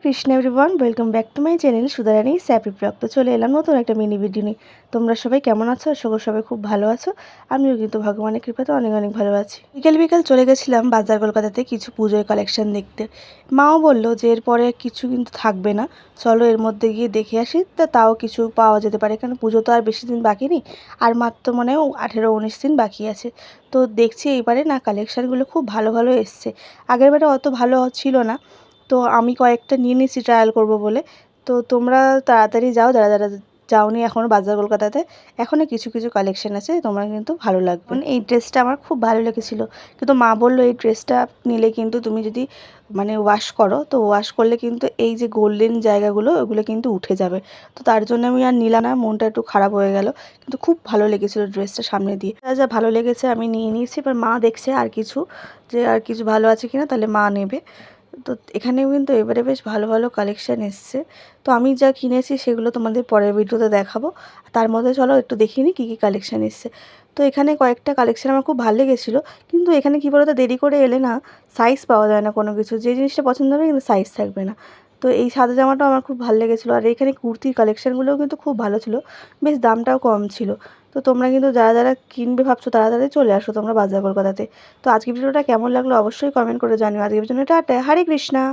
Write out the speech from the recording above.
Krishna everyone, welcome back to my channel Sudharani স্যাপি blog. তো চলে এলাম নতুন একটা মিনি ভিডিও নিয়ে। তোমরা সবাই কেমন আছো? আশা করি সবাই খুব ভালো আছো। আমিও কিন্তু ভগবানের কৃপাতে অনেক অনেক ভালো আছি। বিকেল বিকেল চলে গেছিলাম বাজার কলকাতাতে কিছু পুজোর কালেকশন দেখতে। মাও বললো যে এরপরে কিছু কিন্তু থাকবে না, চলো এর মধ্যে গিয়ে দেখে আসি। তাও কিছু পাওয়া যেতে পারে, কারণ পুজো তো আর বেশি দিন বাকি নেই, আর মাত্র মনে হয় 18-19 দিন বাকি আছে। তো দেখছি এইবারে না কালেকশানগুলো খুব ভালো ভালো এসছে। আগেরবারে অত ভালো ছিল না, তো আমি কয়েকটা নিয়ে নিচ্ছি ট্রায়াল করব বলে। তো তোমরা তাড়াতাড়ি যাও, যারা যারা যাওনি এখনও বাজার কলকাতাতে, এখনও কিছু কিছু কালেকশন আছে, তোমরা কিন্তু ভালো লাগবে। এই ড্রেসটা আমার খুব ভালো লেগেছিলো, কিন্তু মা বললো এই ড্রেসটা নিলে কিন্তু তুমি যদি মানে ওয়াশ করো, তো ওয়াশ করলে কিন্তু এই যে গোল্ডেন জায়গাগুলো ওগুলো কিন্তু উঠে যাবে। তো তার জন্য আমি আর নিলাম না, মনটা একটু খারাপ হয়ে গেল। কিন্তু খুব ভালো লেগেছিলো ড্রেসটা সামনে দিয়ে, যা যা ভালো লেগেছে আমি নিয়ে নিয়েছি। এবার মা দেখছে আর কিছু, যে আর কিছু ভালো আছে কিনা, তাহলে মা নেবে। তো এখানেও কিন্তু এবারে বেশ ভালো ভালো কালেকশান এসছে। তো আমি যা কিনেছি সেগুলো তোমাদের পরের ভিডিওতে দেখাবো। তার মধ্যে চলো একটু দেখিয়ে নিই কী কী কালেকশান এসছে। তো এখানে কয়েকটা কালেকশান আমার খুব ভালো লেগেছিলো, কিন্তু এখানে কী বলো তো, দেরি করে এলে না সাইজ পাওয়া যায় না কোনো কিছু। যে জিনিসটা পছন্দ হবে কিন্তু সাইজ থাকবে না। তো এই সাদা জামাটাও আমার খুব ভালো লেগেছিলো। আর এখানে কুর্তির কালেকশানগুলোও কিন্তু খুব ভালো ছিল, বেশ দামটাও কম ছিল। তো তোমরা কিন্তু যারা যারা কিনবে ভাবছো তাড়াতাড়ি চলে আসো তোমরা বাজার কলকাতাতে। তো আজকের ভিডিওটা কেমন লাগলো অবশ্যই কমেন্ট করে জানিও। আজকের জন্য টাটা, হরে কৃষ্ণা।